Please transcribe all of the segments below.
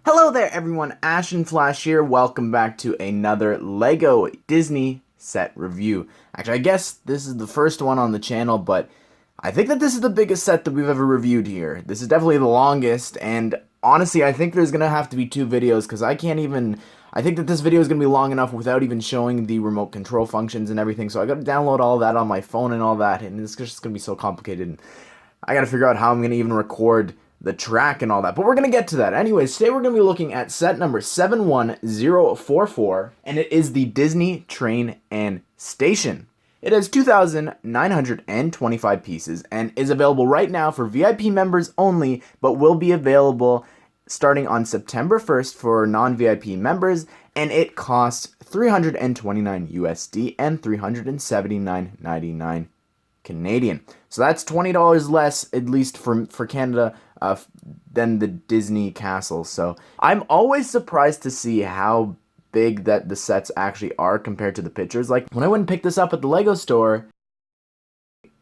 Hello there everyone, Ashnflash here. Welcome back to another LEGO Disney set review. Actually, I guess this is the first one on the channel, but I think that this is the biggest set that we've ever reviewed here. This is definitely the longest, and honestly, I think there's gonna have to be two videos, because I think that this video is gonna be long enough without even showing the remote control functions and everything, so I gotta download all that on my phone and all that, and it's just gonna be so complicated. And I gotta figure out how I'm gonna even record the track and all that, but we're gonna get to that. Anyways, today we're gonna be looking at set number 71044, and it is the Disney Train and Station. It has 2,925 pieces and is available right now for VIP members only, but will be available starting on September 1st for non-VIP members, and it costs $329 USD and $379.99 Canadian. So that's $20 less, at least for Canada, than the Disney castle. So I'm always surprised to see how big that the sets actually are compared to the pictures. Like when I went and picked this up at the Lego store,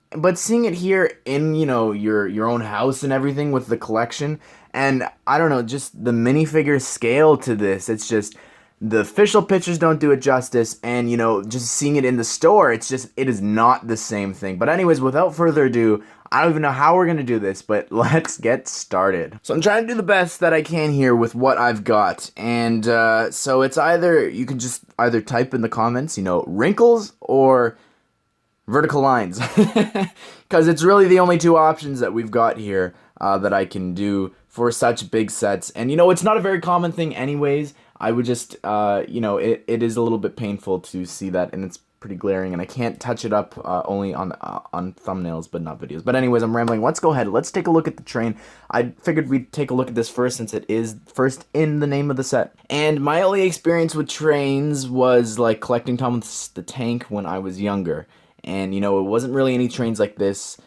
but seeing it here in, you know, your own house and everything with the collection, and I don't know, just the minifigure scale to this, it's just, the official pictures don't do it justice, and you know, just seeing it in the store, it is not the same thing. But anyways, without further ado, I don't even know how we're gonna do this, but let's get started. So I'm trying to do the best that I can here with what I've got, and so it's either, you can just either type in the comments, you know, wrinkles or vertical lines, because it's really the only two options that we've got here that I can do for such big sets. And you know, it's not a very common thing anyways. I would just, you know, it is a little bit painful to see that, and it's pretty glaring, and I can't touch it up only on thumbnails, but not videos. But anyways, I'm rambling. Let's go ahead. Let's take a look at the train. I figured we'd take a look at this first, since it is first in the name of the set. And my only experience with trains was like collecting Thomas the Tank when I was younger. And, you know, it wasn't really any trains like this.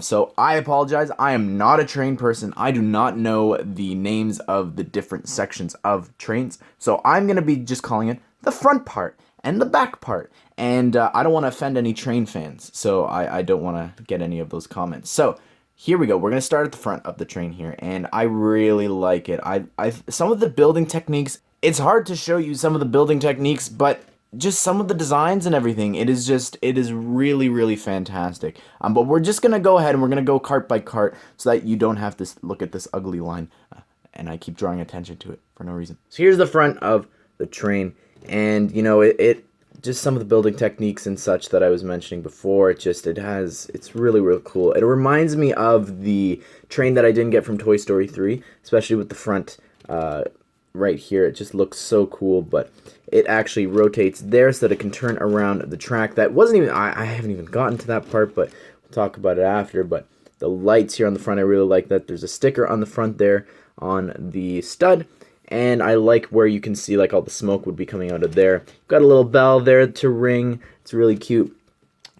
So I apologize. I am not a train person. I do not know the names of the different sections of trains. So I'm going to be just calling it the front part and the back part. And I don't want to offend any train fans. So I don't want to get any of those comments. So here we go. We're going to start at the front of the train here. And I really like it. Some of the building techniques, it's hard to show you some of the building techniques, but just some of the designs and everything, it is really, really fantastic. But we're just gonna go ahead and we're gonna go cart by cart, so that you don't have to look at this ugly line, and I keep drawing attention to it for no reason. So here's the front of the train, and you know, it just some of the building techniques and such that I was mentioning before. It's really, really cool. It reminds me of the train that I didn't get from Toy Story 3, especially with the front right here. It just looks so cool, but it actually rotates there so that it can turn around the track. That wasn't even, I haven't even gotten to that part, but we'll talk about it after. But the lights here on the front, I really like that. There's a sticker on the front there on the stud, and I like where you can see like all the smoke would be coming out of there. Got a little bell there to ring. It's really cute.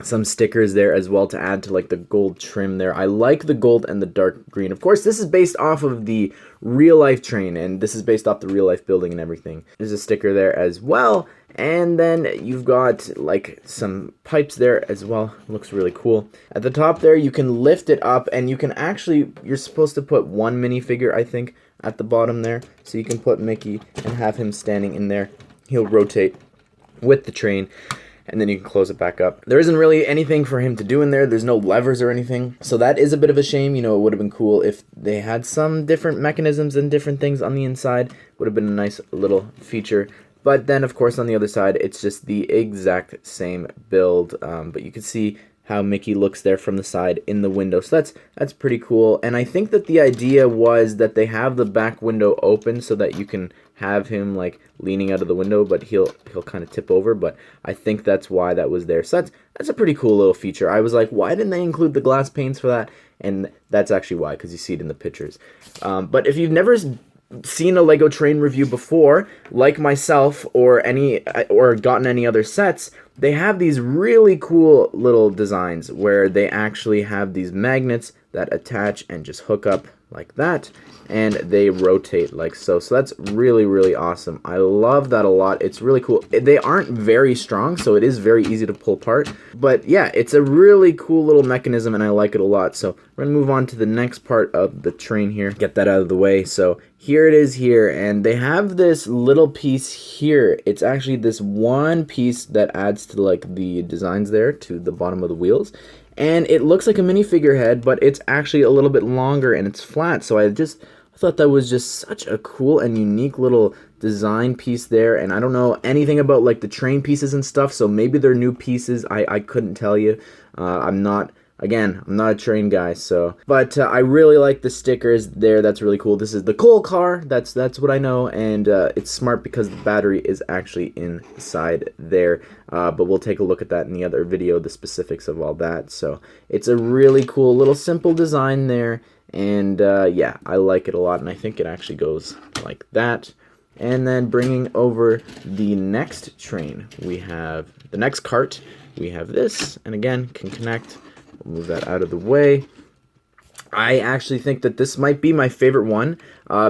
Some stickers there as well to add to like the gold trim there. I like the gold and the dark green. Of course, this is based off of the real life train, and this is based off the real life building and everything. There's a sticker there as well, and then you've got like some pipes there as well. Looks really cool. At the top there, you can lift it up, and you can actually, you're supposed to put one minifigure, I think, at the bottom there. So you can put Mickey and have him standing in there. He'll rotate with the train, and then you can close it back up. There isn't really anything for him to do in there. There's no levers or anything. So that is a bit of a shame. You know, it would have been cool if they had some different mechanisms and different things on the inside. Would have been a nice little feature. But then, of course, on the other side, it's just the exact same build. But you can see how Mickey looks there from the side in the window. So that's pretty cool. And I think that the idea was that they have the back window open so that you can have him like leaning out of the window, but he'll kind of tip over. But I think that's why that was there. So that's a pretty cool little feature. I was like, why didn't they include the glass panes for that? And that's actually why, because you see it in the pictures. But if you've never seen a Lego train review before, like myself, or gotten any other sets, they have these really cool little designs where they actually have these magnets that attach and just hook up like that, and they rotate like so. So that's really, really awesome. I love that a lot. It's really cool. They aren't very strong, so it is very easy to pull apart. But yeah, it's a really cool little mechanism, and I like it a lot. So we're going to move on to the next part of the train here. Get that out of the way. So here it is here, and they have this little piece here. It's actually this one piece that adds to like the designs there to the bottom of the wheels. And it looks like a minifigure head, but it's actually a little bit longer and it's flat. So I thought that was just such a cool and unique little design piece there. And I don't know anything about like the train pieces and stuff, so maybe they're new pieces. I couldn't tell you. I'm not a train guy, so. But I really like the stickers there. That's really cool. This is the coal car. That's what I know, and it's smart because the battery is actually inside there. But we'll take a look at that in the other video, the specifics of all that. So it's a really cool little simple design there, and yeah, I like it a lot, and I think it actually goes like that. And then bringing over the next train, we have the next cart. We have this, and again, can connect. Move that out of the way. I actually think that this might be my favorite one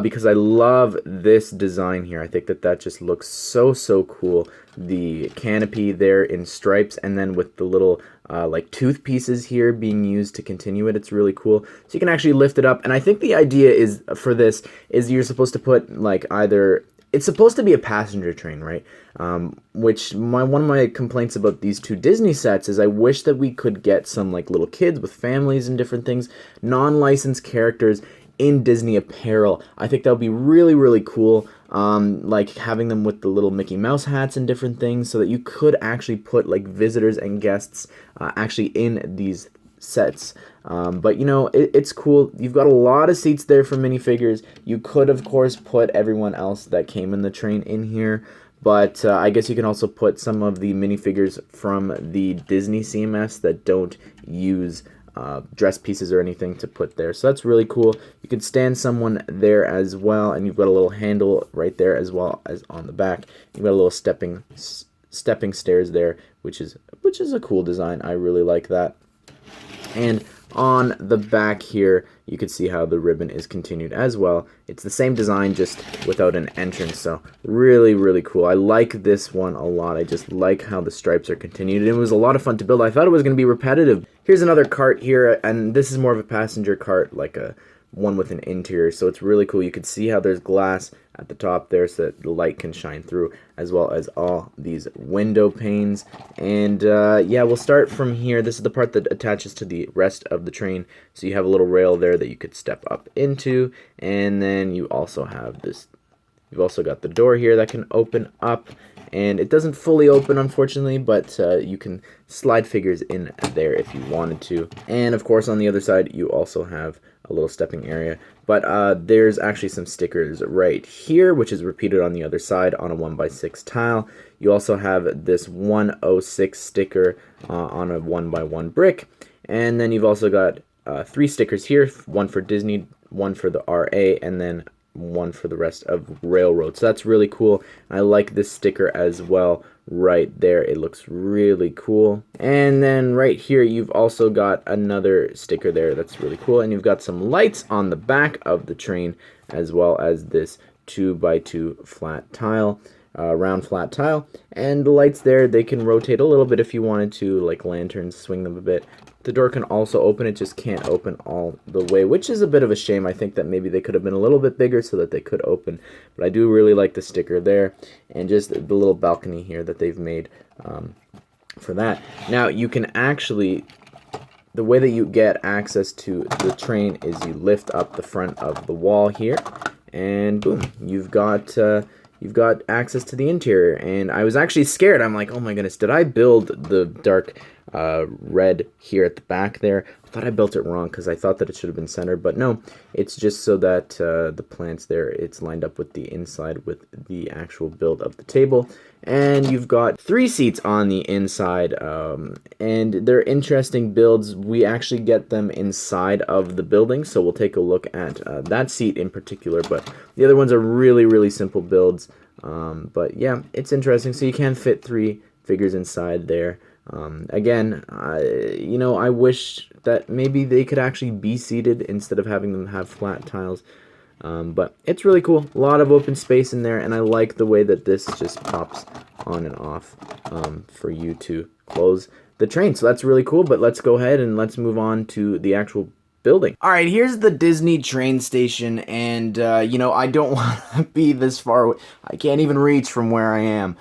because I love this design here. I think that just looks so cool. The canopy there in stripes, and then with the little like tooth pieces here being used to continue it. It's really cool. So you can actually lift it up, and I think the idea is for this is you're supposed to put like either. It's supposed to be a passenger train, right? Which one of my complaints about these two Disney sets is I wish that we could get some like little kids with families and different things, non-licensed characters in Disney apparel. I think that would be really cool. Like having them with the little Mickey Mouse hats and different things, so that you could actually put like visitors and guests actually in these sets. But you know, it's cool. You've got a lot of seats there for minifigures. You could of course put everyone else that came in the train in here, but I guess you can also put some of the minifigures from the Disney CMS that don't use dress pieces or anything to put there. So that's really cool. You can stand someone there as well, and you've got a little handle right there as well as on the back. You've got a little stepping stairs there, which is a cool design. I really like that. And on the back here, you can see how the ribbon is continued as well. It's the same design, just without an entrance, so really cool. I like this one a lot. I just like how the stripes are continued. It was a lot of fun to build. I thought it was going to be repetitive. Here's another cart here, and this is more of a passenger cart, like a one with an interior, so it's really cool. You can see how there's glass at the top there so that the light can shine through, as well as all these window panes. And yeah, we'll start from here. This is the part that attaches to the rest of the train, so you have a little rail there that you could step up into, and then you also have this. You've also got the door here that can open up, and it doesn't fully open, unfortunately, but you can slide figures in there if you wanted to. And of course, on the other side, you also have a little stepping area, but there's actually some stickers right here, which is repeated on the other side on a 1x6 tile. You also have this 106 sticker on a 1x1 brick, and then you've also got 3 stickers here, one for Disney, one for the RA, and then one for the rest of Railroad. So that's really cool. I like this sticker as well right there. It looks really cool. And then right here you've also got another sticker there that's really cool, and you've got some lights on the back of the train, as well as this 2x2 flat tile, round flat tile. And the lights there, they can rotate a little bit if you wanted to, like lanterns, swing them a bit. The door can also open, it just can't open all the way, which is a bit of a shame. I think that maybe they could have been a little bit bigger so that they could open, but I do really like the sticker there, and just the little balcony here that they've made for that. Now, you can actually, the way that you get access to the train is you lift up the front of the wall here, and boom, you've got access to the interior. And I was actually scared. I'm like, oh my goodness, did I build the dark red here at the back there? I thought I built it wrong because I thought that it should have been centered, but no, it's just so that the plants there, it's lined up with the inside with the actual build of the table. And you've got 3 seats on the inside, and they're interesting builds. We actually get them inside of the building, so we'll take a look at that seat in particular, but the other ones are really simple builds. But yeah, it's interesting. So you can fit 3 figures inside there. Again, you know, I wish that maybe they could actually be seated instead of having them have flat tiles. But it's really cool. A lot of open space in there, and I like the way that this just pops on and off for you to close the train. So that's really cool, but let's go ahead and let's move on to the actual building. All right, here's the Disney train station, and you know, I don't want to be this far away. I can't even reach from where I am.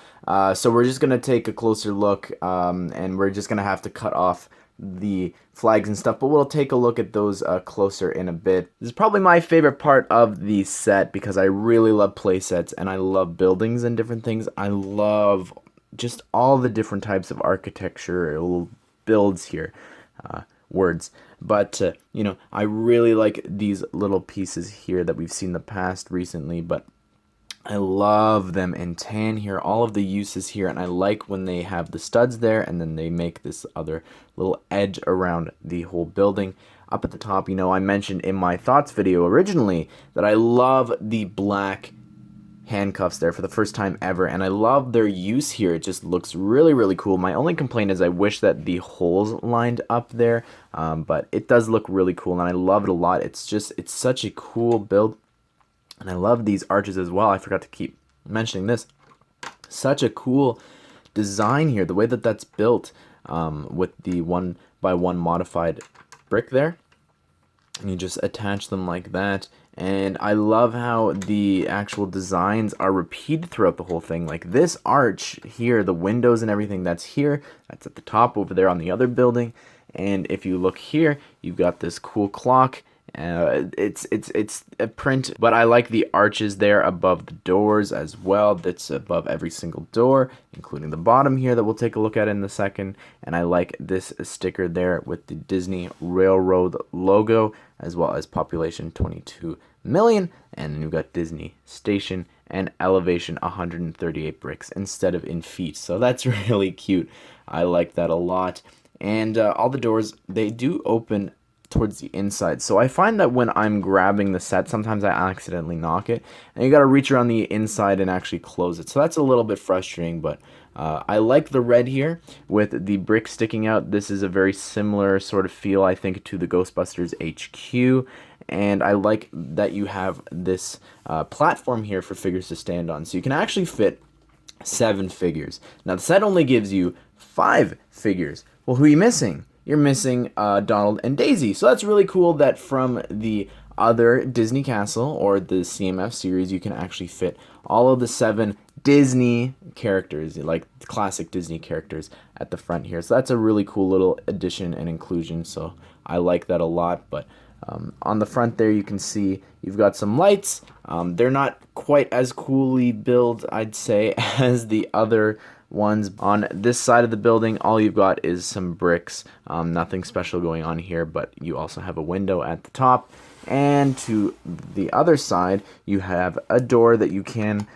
So we're just gonna take a closer look, and we're just gonna have to cut off the flags and stuff, but we'll take a look at those closer in a bit. This is probably my favorite part of the set because I really love play sets and I love buildings and different things. I love just all the different types of architectural builds here. Words. But, you know, I really like these little pieces here that we've seen in the past recently, but I love them in tan here, all of the uses here, and I like when they have the studs there and then they make this other little edge around the whole building. Up at the top, you know, I mentioned in my thoughts video originally that I love the black handcuffs there for the first time ever, and I love their use here. It just looks really, really cool. My only complaint is I wish that the holes lined up there, but it does look really cool, and I love it a lot. It's such a cool build, and I love these arches as well. I forgot to keep mentioning this. Such a cool design here, the way that that's built with the 1x1 modified brick there, and you just attach them like that. And I love how the actual designs are repeated throughout the whole thing. Like this arch here, the windows and everything that's here, that's at the top over there on the other building. And if you look here, you've got this cool clock. It's a print, but I like the arches there above the doors as well. That's above every single door, including the bottom here that we'll take a look at in a second. And I like this sticker there with the Disney Railroad logo, as well as population 22 million. And then you've got Disney Station and elevation 138 bricks instead of in feet. So that's really cute. I like that a lot. And all the doors, they do open towards the inside. So I find that when I'm grabbing the set, sometimes I accidentally knock it, and you got to reach around the inside and actually close it. So that's a little bit frustrating, but I like the red here with the brick sticking out. This is a very similar sort of feel, I think, to the Ghostbusters HQ, and I like that you have this platform here for figures to stand on. So you can actually fit 7 figures. Now the set only gives you 5 figures. Well, who are you missing? You're missing Donald and Daisy. So that's really cool that from the other Disney Castle or the CMF series, you can actually fit all of the 7 Disney characters, like the classic Disney characters at the front here. So that's a really cool little addition and inclusion. So I like that a lot. But on the front there, you can see you've got some lights. They're not quite as coolly built, I'd say, as the other ones. On this side of the building, all you've got is some bricks. Nothing special going on here, but you also have a window at the top. And to the other side, you have a door that you can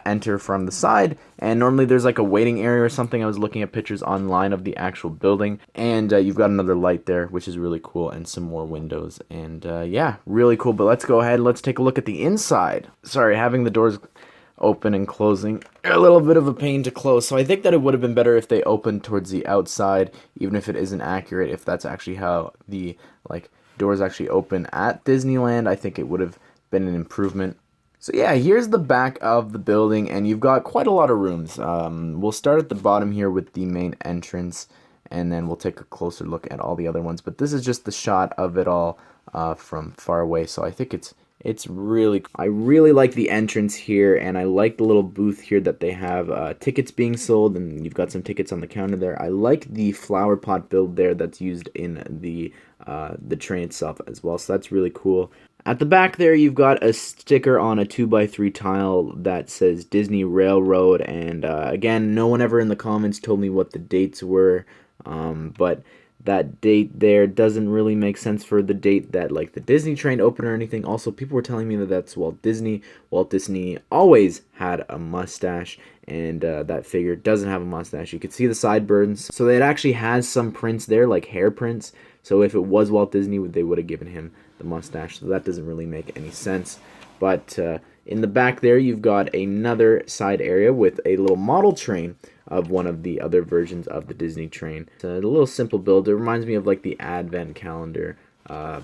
enter from the side. And normally there's like a waiting area or something. I was looking at pictures online of the actual building. And you've got another light there, which is really cool, and some more windows. And yeah, really cool. But let's go ahead and let's take a look at the inside. Sorry, having the doors open and closing a little bit of a pain to close, so I think that it would have been better if they opened towards the outside, even if it isn't accurate. If that's actually how the doors actually open at Disneyland, I think it would have been an improvement. So yeah, here's the back of the building, and you've got quite a lot of rooms. We'll start at the bottom here with the main entrance, and then we'll take a closer look at all the other ones. But this is just the shot of it all from far away, so I think it's really, I really like the entrance here, and I like the little booth here that they have tickets being sold, and you've got some tickets on the counter there. I like the flower pot build there that's used in the train itself as well, so that's really cool. At the back there, you've got a sticker on a 2x3 tile that says Disney Railroad, and again, no one ever in the comments told me what the dates were, but that date there doesn't really make sense for the date that like the Disney train opened or anything. Also, people were telling me that that's Walt Disney. Walt Disney always had a mustache, and that figure doesn't have a mustache. You could see the sideburns. So it actually has some prints there, like hair prints. So if it was Walt Disney, they would have given him the mustache. So that doesn't really make any sense. But in the back there, you've got another side area with a little model train of one of the other versions of the Disney train. It's a little simple build. It reminds me of like the Advent calendar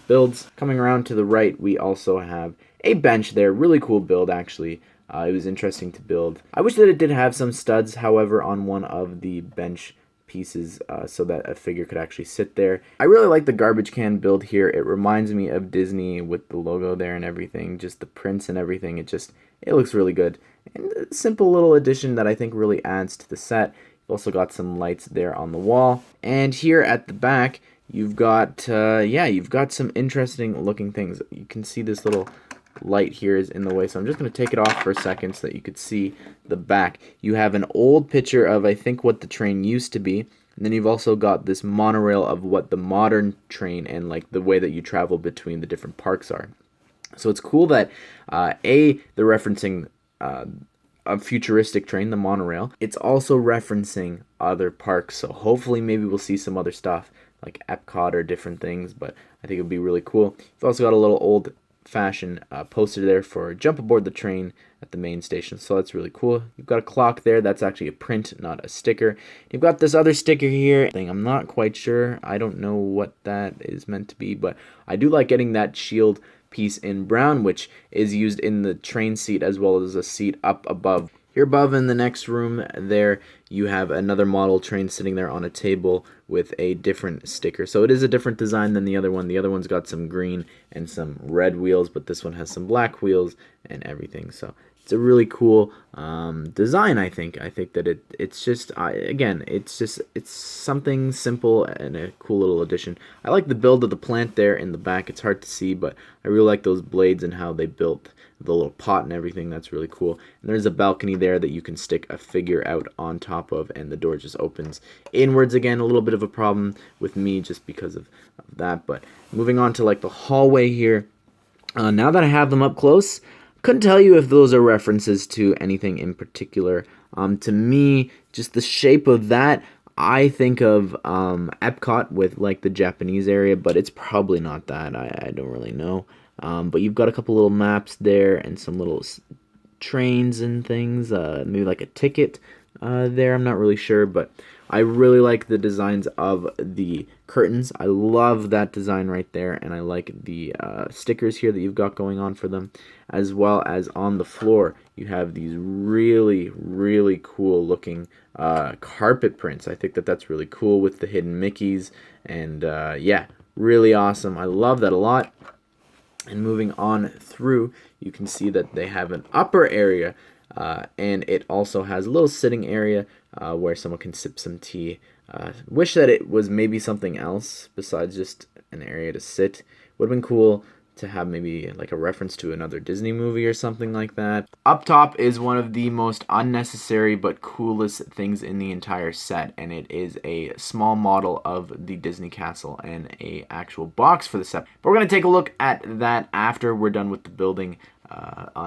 builds. Coming around to the right, we also have a bench there. Really cool build, actually. It was interesting to build. I wish that it did have some studs, however, on one of the bench pieces so that a figure could actually sit there. I really like the garbage can build here. It reminds me of Disney with the logo there and everything, just the prints and everything. It looks really good. And a simple little addition that I think really adds to the set. You've also got some lights there on the wall. And here at the back, you've got some interesting looking things. You can see this little light here is in the way, so I'm just going to take it off for a second so that you could see the back. You have an old picture of, I think, what the train used to be, and then you've also got this monorail of what the modern train and like the way that you travel between the different parks are. So it's cool that they're referencing a futuristic train, the monorail. It's also referencing other parks, so hopefully maybe we'll see some other stuff like Epcot or different things, but I think it would be really cool. You've also got a little old fashion poster there for jump aboard the train at the main station, so that's really cool. You've got a clock there. That's actually a print, not a sticker. You've got this other sticker here thing. I'm not quite sure. I don't know what that is meant to be, but I do like getting that shield piece in brown, which is used in the train seat as well as a seat up above. Here above in the next room there, you have another model train sitting there on a table with a different sticker. So it is a different design than the other one. The other one's got some green and some red wheels, but this one has some black wheels and everything. So it's a really cool design, I think. I think that it's just, again, it's something simple and a cool little addition. I like the build of the plant there in the back. It's hard to see, but I really like those blades and how they built the little pot and everything. That's really cool. And there's a balcony there that you can stick a figure out on top of, and the door just opens inwards. Again, a little bit of a problem with me just because of that. But moving on to like the hallway here, now that I have them up close, couldn't tell you if those are references to anything in particular. To me, just the shape of that, I think of Epcot with like the Japanese area, but it's probably not that. I don't really know. But you've got a couple little maps there and some little trains and things, maybe like a ticket there. I'm not really sure, but I really like the designs of the curtains. I love that design right there, and I like the stickers here that you've got going on for them, as well as on the floor you have these really, really cool looking carpet prints. I think that that's really cool with the hidden Mickeys, and yeah, really awesome. I love that a lot. And moving on through, you can see that they have an upper area, and it also has a little sitting area where someone can sip some tea. Wish that it was maybe something else besides just an area to sit. Would have been cool to have maybe like a reference to another Disney movie or something like that. Up top is one of the most unnecessary but coolest things in the entire set, and it is a small model of the Disney castle and a actual box for the set. But we're going to take a look at that after we're done with the building.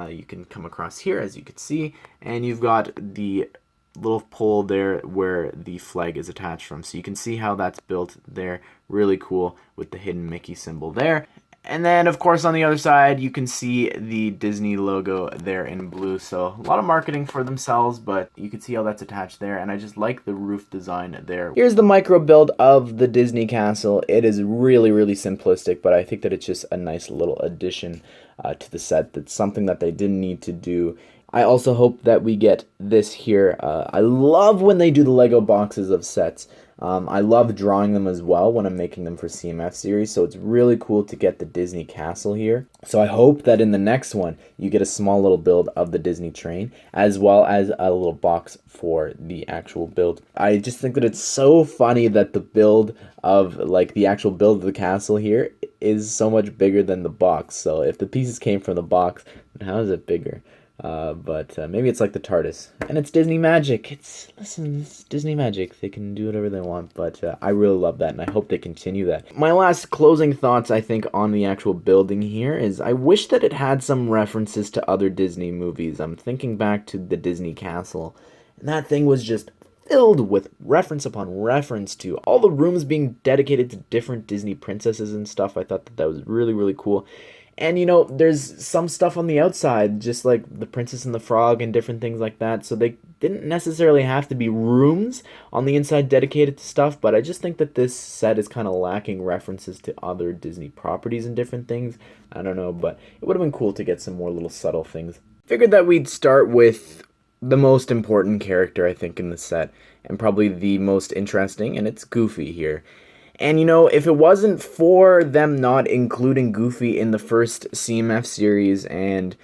You can come across here, as you can see, and you've got the little pole there where the flag is attached from. So you can see how that's built there. Really cool with the hidden Mickey symbol there. And then, of course, on the other side, you can see the Disney logo there in blue. So a lot of marketing for themselves, but you can see how that's attached there. And I just like the roof design there. Here's the micro build of the Disney castle. It is really, really simplistic, but I think that it's just a nice little addition to the set. That's something that they didn't need to do. I also hope that we get this here. I love when they do the Lego boxes of sets. I love drawing them as well when I'm making them for CMF series, so it's really cool to get the Disney castle here. So I hope that in the next one, you get a small little build of the Disney train, as well as a little box for the actual build. I just think that it's so funny that the build of, like, the actual build of the castle here is so much bigger than the box. So if the pieces came from the box, then how is it bigger? But maybe it's like the TARDIS. And it's Disney magic. It's Disney magic. They can do whatever they want. But I really love that, and I hope they continue that. My last closing thoughts, I think, on the actual building here is I wish that it had some references to other Disney movies. I'm thinking back to the Disney Castle, and that thing was just filled with reference upon reference to all the rooms being dedicated to different Disney princesses and stuff. I thought that was really, really cool. And you know, there's some stuff on the outside, just like the Princess and the Frog and different things like that. So they didn't necessarily have to be rooms on the inside dedicated to stuff, but I just think that this set is kind of lacking references to other Disney properties and different things. I don't know, but it would have been cool to get some more little subtle things. Figured that we'd start with the most important character, I think, in the set, and probably the most interesting, and it's Goofy here. And you know, if it wasn't for them not including Goofy in the first CMF series and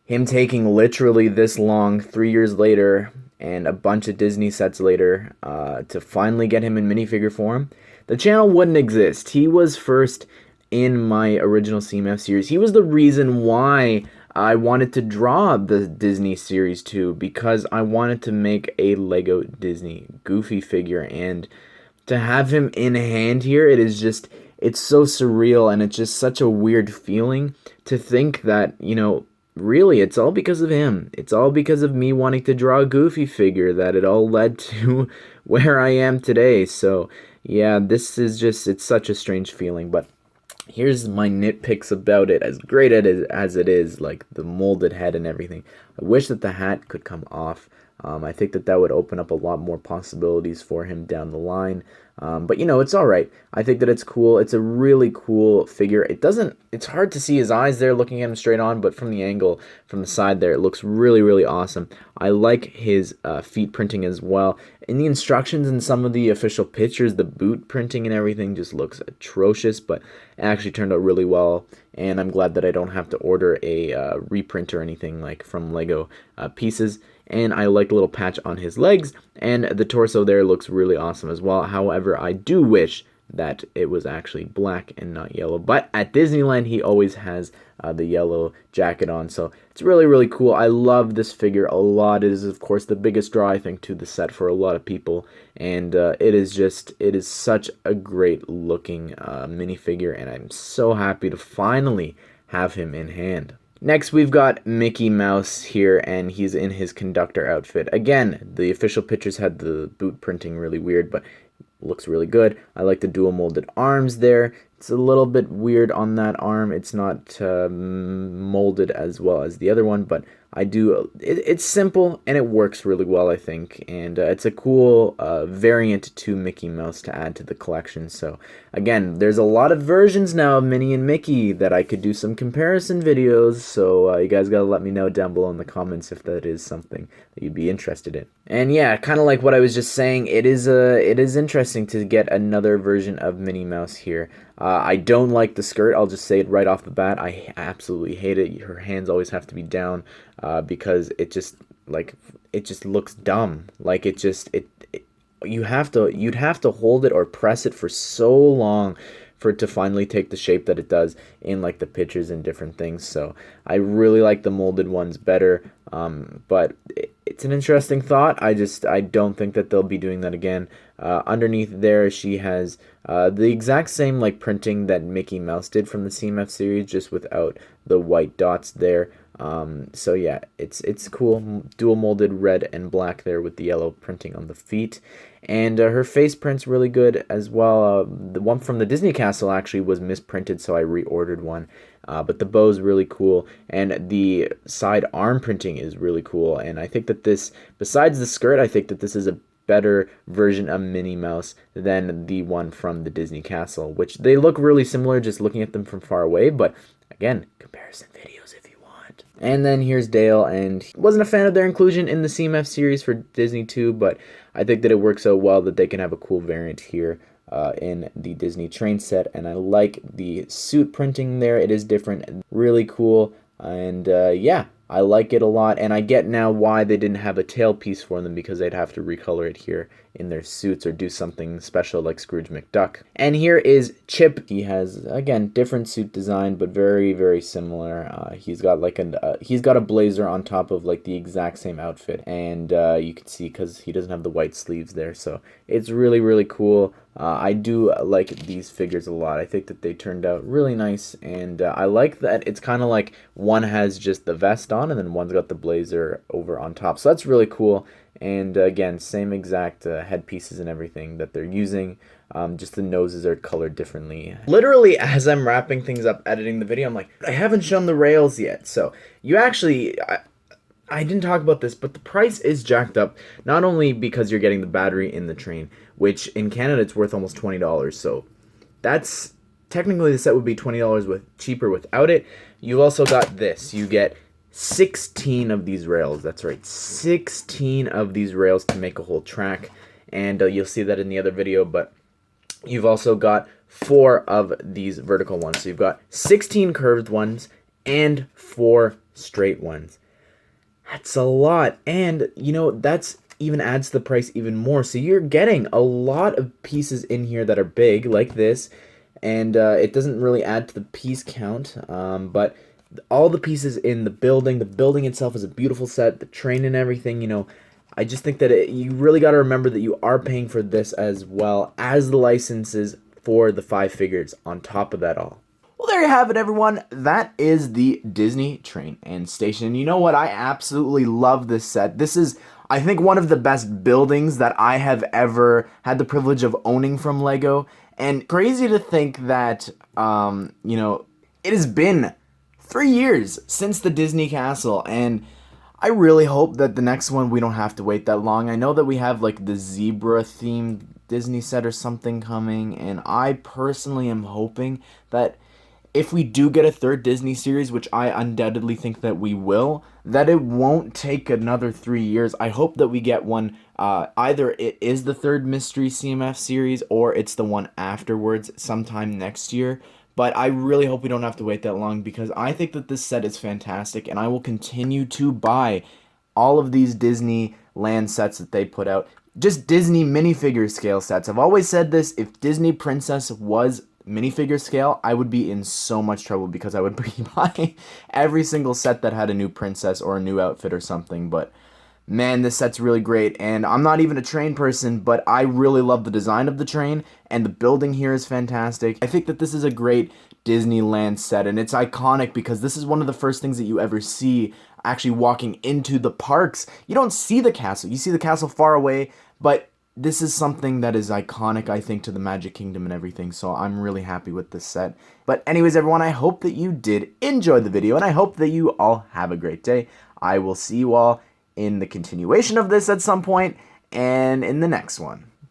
him taking literally this long, 3 years later, and a bunch of Disney sets later, to finally get him in minifigure form, the channel wouldn't exist. He was first in my original CMF series. He was the reason why I wanted to draw the Disney series too, because I wanted to make a Lego Disney Goofy figure, and to have him in hand here, it's so surreal, and it's just such a weird feeling to think that, you know, really, it's all because of him. It's all because of me wanting to draw a Goofy figure that it all led to where I am today. So, yeah, it's such a strange feeling, but here's my nitpicks about it, as great as it is, like the molded head and everything. I wish that the hat could come off. I think that would open up a lot more possibilities for him down the line. But you know, it's all right. I think that it's cool. It's a really cool figure. It's hard to see his eyes there looking at him straight on, but from the angle, from the side there, it looks really, really awesome. I like his feet printing as well. In the instructions and some of the official pictures, the boot printing and everything just looks atrocious, but it actually turned out really well. And I'm glad that I don't have to order a reprint or anything like from Lego pieces. And I like the little patch on his legs, and the torso there looks really awesome as well. However, I do wish that it was actually black and not yellow. But at Disneyland, he always has the yellow jacket on, so it's really, really cool. I love this figure a lot. It is, of course, the biggest draw, I think, to the set for a lot of people, and it is such a great looking minifigure, and I'm so happy to finally have him in hand. Next, we've got Mickey Mouse here, and he's in his conductor outfit. Again, the official pictures had the boot printing really weird, but looks really good. I like the dual molded arms there. It's a little bit weird on that arm. It's not molded as well as the other one, but I do. It's simple, and it works really well, I think. And it's a cool variant to Mickey Mouse to add to the collection. So, again, there's a lot of versions now of Minnie and Mickey that I could do some comparison videos. So, you guys gotta let me know down below in the comments if that is something that you'd be interested in. And yeah, kind of like what I was just saying, it is interesting to get another version of Minnie Mouse here. I don't like the skirt. I'll just say it right off the bat. I absolutely hate it. Her hands always have to be down because it just looks dumb. Like you'd have to hold it or press it for so long for it to finally take the shape that it does in like the pictures and different things. So I really like the molded ones better. But it's an interesting thought. I don't think that they'll be doing that again. Underneath there, she has the exact same like printing that Mickey Mouse did from the CMF series, just without the white dots there. So yeah, it's cool. Dual molded red and black there with the yellow printing on the feet. And her face print's really good as well. The one from the Disney Castle actually was misprinted, so I reordered one. But the bow's really cool, and the side arm printing is really cool. And I think that this, besides the skirt, I think that this is a better version of Minnie Mouse than the one from the Disney Castle, which they look really similar just looking at them from far away. But again, comparison videos if you want. And then here's Dale, and wasn't a fan of their inclusion in the CMF series for Disney too, but I think that it works so well that they can have a cool variant here in the Disney train set. And I like the suit printing there. It is different, really cool, and yeah, I like it a lot, and I get now why they didn't have a tailpiece for them, because they'd have to recolor it here in their suits or do something special like Scrooge McDuck. And here is Chip. He has, again, different suit design, but very, very similar. He's got like he's got a blazer on top of like the exact same outfit, and you can see because he doesn't have the white sleeves there, so it's really, really cool. I do like these figures a lot. I think that they turned out really nice, and I like that it's kind of like one has just the vest on on, and then one's got the blazer over on top. So that's really cool. And again, same exact headpieces and everything that they're using. Just the noses are colored differently. Literally, as I'm wrapping things up, editing the video, I'm like, I haven't shown the rails yet. So you actually, I didn't talk about this, but the price is jacked up. Not only because you're getting the battery in the train, which in Canada it's worth almost $20. So that's technically the set would be $20 cheaper without it. You also got this. You get 16 of these rails. That's right, 16 of these rails to make a whole track. And you'll see that in the other video, but you've also got 4 of these vertical ones. So you've got 16 curved ones and 4 straight ones. That's a lot. And, you know, that's even adds the price even more. So you're getting a lot of pieces in here that are big, like this. And it doesn't really add to the piece count, but all the pieces in the building itself is a beautiful set, the train and everything, you know, I just think that you really got to remember that you are paying for this as well as the licenses for the 5 figures on top of that all. Well, there you have it, everyone. That is the Disney Train and Station. You know what? I absolutely love this set. This is, I think, one of the best buildings that I have ever had the privilege of owning from LEGO. And crazy to think that, you know, it has been 3 years since the Disney Castle, and I really hope that the next one we don't have to wait that long. I know that we have like the zebra themed Disney set or something coming, and I personally am hoping that if we do get a 3rd Disney series, which I undoubtedly think that we will, that it won't take another 3 years. I hope that we get one, either it is the 3rd Mystery CMF series or it's the one afterwards sometime next year. But I really hope we don't have to wait that long, because I think that this set is fantastic, and I will continue to buy all of these Disneyland sets that they put out. Just Disney minifigure scale sets. I've always said this, if Disney Princess was minifigure scale, I would be in so much trouble, because I would be buying every single set that had a new princess or a new outfit or something. But man, this set's really great, and I'm not even a train person, but I really love the design of the train, and the building here is fantastic. I think that this is a great Disneyland set, and it's iconic because this is one of the first things that you ever see actually walking into the parks. You don't see the castle. You see the castle far away, but this is something that is iconic, I think, to the Magic Kingdom and everything, so I'm really happy with this set. But anyways, everyone, I hope that you did enjoy the video, and I hope that you all have a great day. I will see you all in the continuation of this at some point, and in the next one.